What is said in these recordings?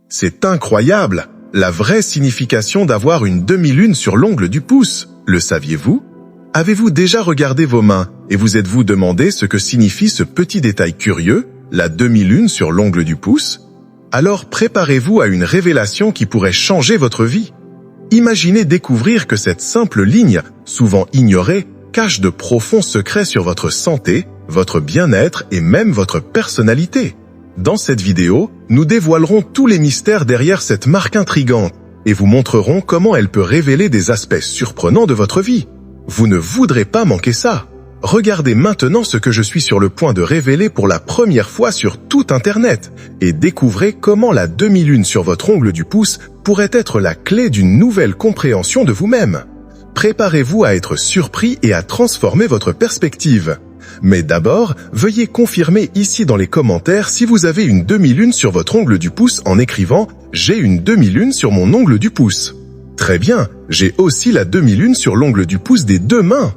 C'est incroyable! La vraie signification d'avoir une demi-lune sur l'ongle du pouce, le saviez-vous? Avez-vous déjà regardé vos mains et vous êtes-vous demandé ce que signifie ce petit détail curieux, la demi-lune sur l'ongle du pouce? Alors préparez-vous à une révélation qui pourrait changer votre vie. Imaginez découvrir que cette simple ligne, souvent ignorée, cache de profonds secrets sur votre santé, votre bien-être et même votre personnalité. Dans cette vidéo, nous dévoilerons tous les mystères derrière cette marque intrigante et vous montrerons comment elle peut révéler des aspects surprenants de votre vie. Vous ne voudrez pas manquer ça. Regardez maintenant ce que je suis sur le point de révéler pour la première fois sur tout Internet et découvrez comment la demi-lune sur votre ongle du pouce pourrait être la clé d'une nouvelle compréhension de vous-même. Préparez-vous à être surpris et à transformer votre perspective. Mais d'abord, veuillez confirmer ici dans les commentaires si vous avez une demi-lune sur votre ongle du pouce en écrivant « J'ai une demi-lune sur mon ongle du pouce ». Très bien, j'ai aussi la demi-lune sur l'ongle du pouce des deux mains.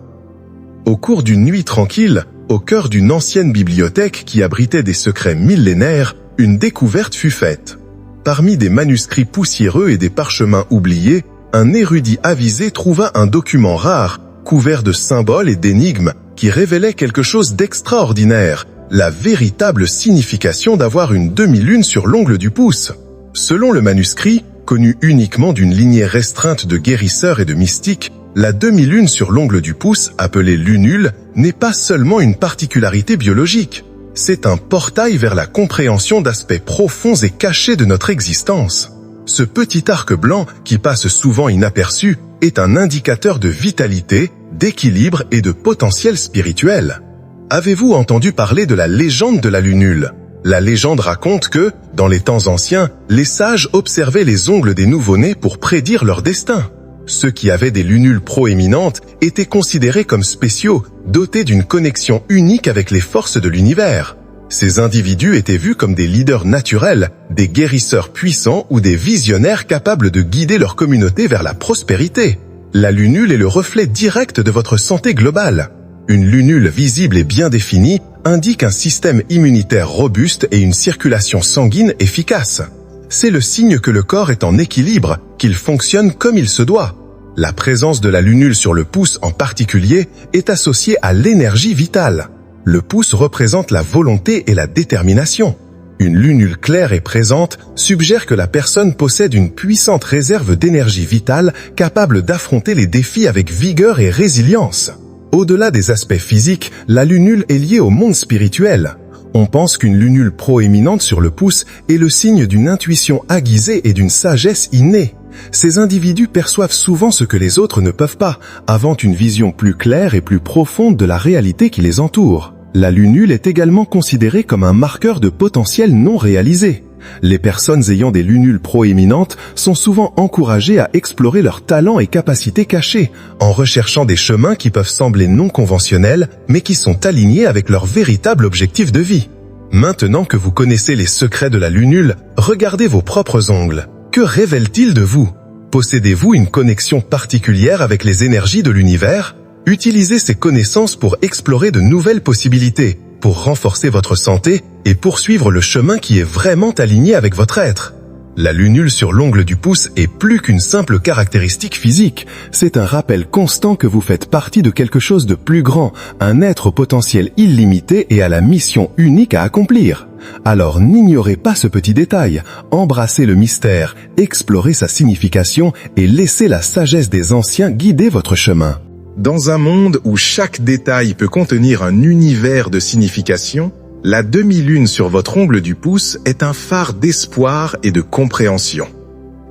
Au cours d'une nuit tranquille, au cœur d'une ancienne bibliothèque qui abritait des secrets millénaires, une découverte fut faite. Parmi des manuscrits poussiéreux et des parchemins oubliés, un érudit avisé trouva un document rare, couvert de symboles et d'énigmes, qui révélait quelque chose d'extraordinaire, la véritable signification d'avoir une demi-lune sur l'ongle du pouce. Selon le manuscrit, connu uniquement d'une lignée restreinte de guérisseurs et de mystiques, la demi-lune sur l'ongle du pouce, appelée lunule, n'est pas seulement une particularité biologique. C'est un portail vers la compréhension d'aspects profonds et cachés de notre existence. Ce petit arc blanc, qui passe souvent inaperçu, est un indicateur de vitalité, d'équilibre et de potentiel spirituel. Avez-vous entendu parler de la légende de la lunule? La légende raconte que, dans les temps anciens, les sages observaient les ongles des nouveau-nés pour prédire leur destin. Ceux qui avaient des lunules proéminentes étaient considérés comme spéciaux, dotés d'une connexion unique avec les forces de l'univers. Ces individus étaient vus comme des leaders naturels, des guérisseurs puissants ou des visionnaires capables de guider leur communauté vers la prospérité. La lunule est le reflet direct de votre santé globale. Une lunule visible et bien définie indique un système immunitaire robuste et une circulation sanguine efficace. C'est le signe que le corps est en équilibre, qu'il fonctionne comme il se doit. La présence de la lunule sur le pouce en particulier est associée à l'énergie vitale. Le pouce représente la volonté et la détermination. Une lunule claire et présente suggère que la personne possède une puissante réserve d'énergie vitale capable d'affronter les défis avec vigueur et résilience. Au-delà des aspects physiques, la lunule est liée au monde spirituel. On pense qu'une lunule proéminente sur le pouce est le signe d'une intuition aiguisée et d'une sagesse innée. Ces individus perçoivent souvent ce que les autres ne peuvent pas, avant une vision plus claire et plus profonde de la réalité qui les entoure. La lunule est également considérée comme un marqueur de potentiel non réalisé. Les personnes ayant des lunules proéminentes sont souvent encouragées à explorer leurs talents et capacités cachées, en recherchant des chemins qui peuvent sembler non conventionnels, mais qui sont alignés avec leur véritable objectif de vie. Maintenant que vous connaissez les secrets de la lunule, regardez vos propres ongles. Que révèle-t-il de vous? Possédez-vous une connexion particulière avec les énergies de l'univers? Utilisez ces connaissances pour explorer de nouvelles possibilités, pour renforcer votre santé et poursuivre le chemin qui est vraiment aligné avec votre être. La lunule sur l'ongle du pouce est plus qu'une simple caractéristique physique. C'est un rappel constant que vous faites partie de quelque chose de plus grand, un être au potentiel illimité et à la mission unique à accomplir. Alors n'ignorez pas ce petit détail, embrassez le mystère, explorez sa signification et laissez la sagesse des anciens guider votre chemin. Dans un monde où chaque détail peut contenir un univers de signification, la demi-lune sur votre ongle du pouce est un phare d'espoir et de compréhension.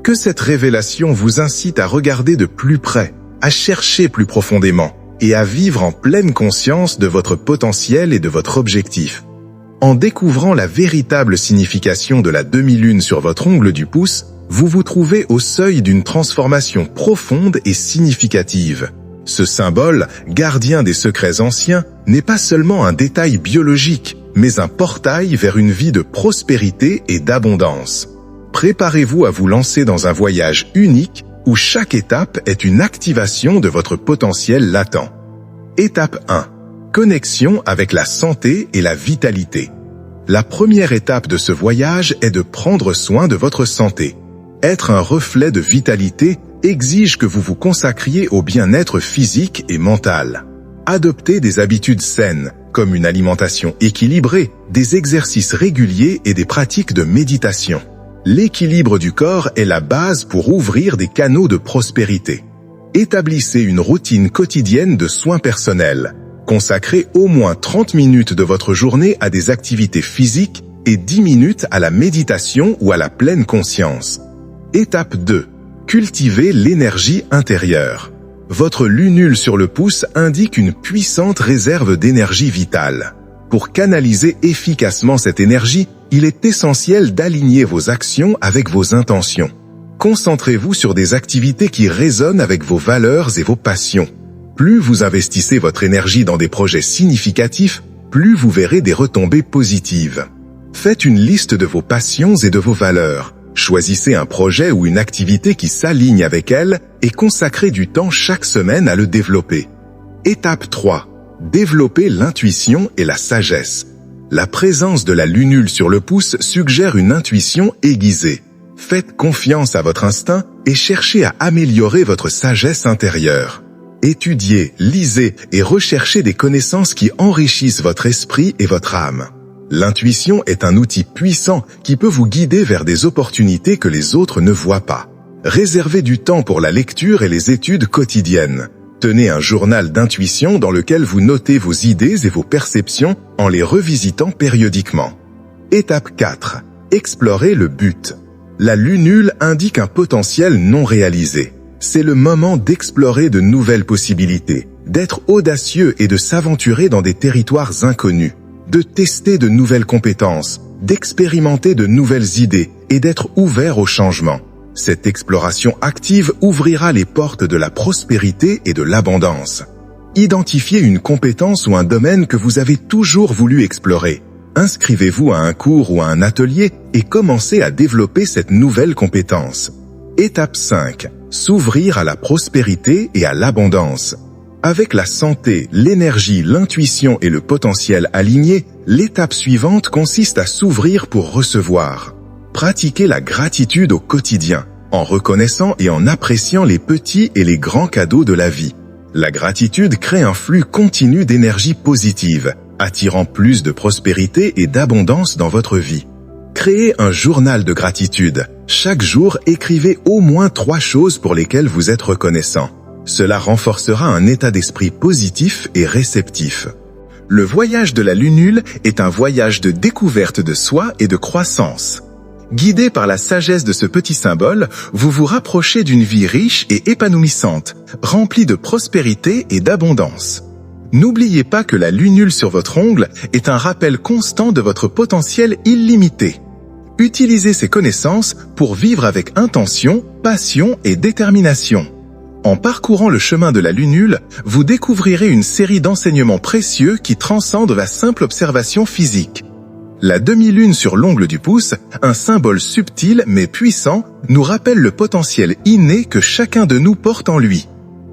Que cette révélation vous incite à regarder de plus près, à chercher plus profondément et à vivre en pleine conscience de votre potentiel et de votre objectif. En découvrant la véritable signification de la demi-lune sur votre ongle du pouce, vous vous trouvez au seuil d'une transformation profonde et significative. Ce symbole, gardien des secrets anciens, n'est pas seulement un détail biologique, mais un portail vers une vie de prospérité et d'abondance. Préparez-vous à vous lancer dans un voyage unique où chaque étape est une activation de votre potentiel latent. Étape 1. Connexion avec la santé et la vitalité. La première étape de ce voyage est de prendre soin de votre santé. Être un reflet de vitalité exige que vous vous consacriez au bien-être physique et mental. Adoptez des habitudes saines, comme une alimentation équilibrée, des exercices réguliers et des pratiques de méditation. L'équilibre du corps est la base pour ouvrir des canaux de prospérité. Établissez une routine quotidienne de soins personnels. Consacrez au moins 30 minutes de votre journée à des activités physiques et 10 minutes à la méditation ou à la pleine conscience. Étape 2. Cultivez l'énergie intérieure. Votre lunule sur le pouce indique une puissante réserve d'énergie vitale. Pour canaliser efficacement cette énergie, il est essentiel d'aligner vos actions avec vos intentions. Concentrez-vous sur des activités qui résonnent avec vos valeurs et vos passions. Plus vous investissez votre énergie dans des projets significatifs, plus vous verrez des retombées positives. Faites une liste de vos passions et de vos valeurs. Choisissez un projet ou une activité qui s'aligne avec elles et consacrez du temps chaque semaine à le développer. Étape 3. Développez l'intuition et la sagesse. La présence de la lunule sur le pouce suggère une intuition aiguisée. Faites confiance à votre instinct et cherchez à améliorer votre sagesse intérieure. Étudiez, lisez et recherchez des connaissances qui enrichissent votre esprit et votre âme. L'intuition est un outil puissant qui peut vous guider vers des opportunités que les autres ne voient pas. Réservez du temps pour la lecture et les études quotidiennes. Tenez un journal d'intuition dans lequel vous notez vos idées et vos perceptions en les revisitant périodiquement. Étape 4. Explorez le but. La lunule indique un potentiel non réalisé. C'est le moment d'explorer de nouvelles possibilités, d'être audacieux et de s'aventurer dans des territoires inconnus, de tester de nouvelles compétences, d'expérimenter de nouvelles idées et d'être ouvert au changement. Cette exploration active ouvrira les portes de la prospérité et de l'abondance. Identifiez une compétence ou un domaine que vous avez toujours voulu explorer. Inscrivez-vous à un cours ou à un atelier et commencez à développer cette nouvelle compétence. Étape 5. S'ouvrir à la prospérité et à l'abondance. Avec la santé, l'énergie, l'intuition et le potentiel alignés, l'étape suivante consiste à s'ouvrir pour recevoir. Pratiquez la gratitude au quotidien, en reconnaissant et en appréciant les petits et les grands cadeaux de la vie. La gratitude crée un flux continu d'énergie positive, attirant plus de prospérité et d'abondance dans votre vie. Créez un journal de gratitude. Chaque jour, écrivez au moins 3 choses pour lesquelles vous êtes reconnaissant. Cela renforcera un état d'esprit positif et réceptif. Le voyage de la lunule est un voyage de découverte de soi et de croissance. Guidé par la sagesse de ce petit symbole, vous vous rapprochez d'une vie riche et épanouissante, remplie de prospérité et d'abondance. N'oubliez pas que la lunule sur votre ongle est un rappel constant de votre potentiel illimité. Utilisez ces connaissances pour vivre avec intention, passion et détermination. En parcourant le chemin de la lunule, vous découvrirez une série d'enseignements précieux qui transcendent la simple observation physique. La demi-lune sur l'ongle du pouce, un symbole subtil mais puissant, nous rappelle le potentiel inné que chacun de nous porte en lui.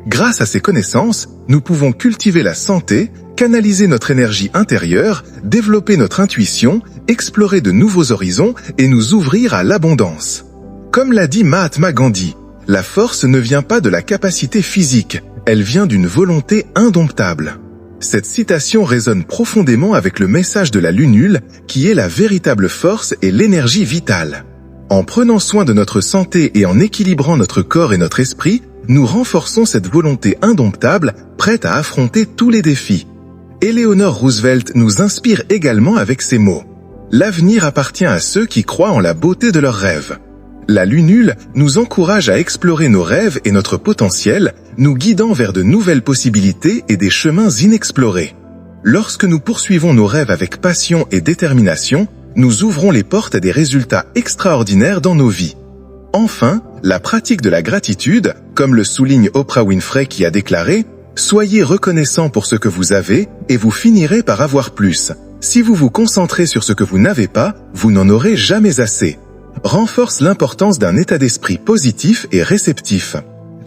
Grâce à ces connaissances, nous pouvons cultiver la santé, canaliser notre énergie intérieure, développer notre intuition, explorer de nouveaux horizons et nous ouvrir à l'abondance. Comme l'a dit Mahatma Gandhi, la force ne vient pas de la capacité physique, elle vient d'une volonté indomptable. Cette citation résonne profondément avec le message de la lunule, qui est la véritable force et l'énergie vitale. En prenant soin de notre santé et en équilibrant notre corps et notre esprit, nous renforçons cette volonté indomptable, prête à affronter tous les défis. Eleanor Roosevelt nous inspire également avec ces mots. L'avenir appartient à ceux qui croient en la beauté de leurs rêves. La lunule nous encourage à explorer nos rêves et notre potentiel, nous guidant vers de nouvelles possibilités et des chemins inexplorés. Lorsque nous poursuivons nos rêves avec passion et détermination, nous ouvrons les portes à des résultats extraordinaires dans nos vies. Enfin, la pratique de la gratitude, comme le souligne Oprah Winfrey qui a déclaré « Soyez reconnaissant pour ce que vous avez et vous finirez par avoir plus. Si vous vous concentrez sur ce que vous n'avez pas, vous n'en aurez jamais assez. » renforce l'importance d'un état d'esprit positif et réceptif.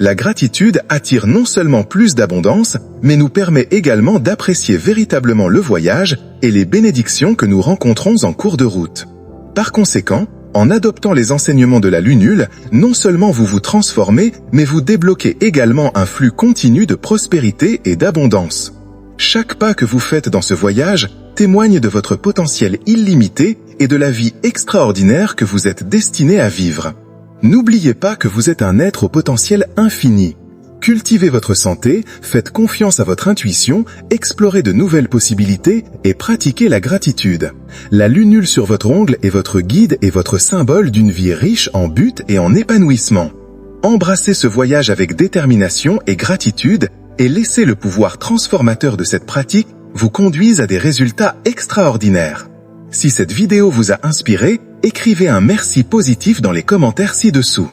La gratitude attire non seulement plus d'abondance, mais nous permet également d'apprécier véritablement le voyage et les bénédictions que nous rencontrons en cours de route. Par conséquent, en adoptant les enseignements de la lunule, non seulement vous vous transformez, mais vous débloquez également un flux continu de prospérité et d'abondance. Chaque pas que vous faites dans ce voyage témoigne de votre potentiel illimité et de la vie extraordinaire que vous êtes destiné à vivre. N'oubliez pas que vous êtes un être au potentiel infini. Cultivez votre santé, faites confiance à votre intuition, explorez de nouvelles possibilités et pratiquez la gratitude. La lunule sur votre ongle est votre guide et votre symbole d'une vie riche en buts et en épanouissement. Embrassez ce voyage avec détermination et gratitude et laissez le pouvoir transformateur de cette pratique vous conduise à des résultats extraordinaires. Si cette vidéo vous a inspiré, écrivez un merci positif dans les commentaires ci-dessous.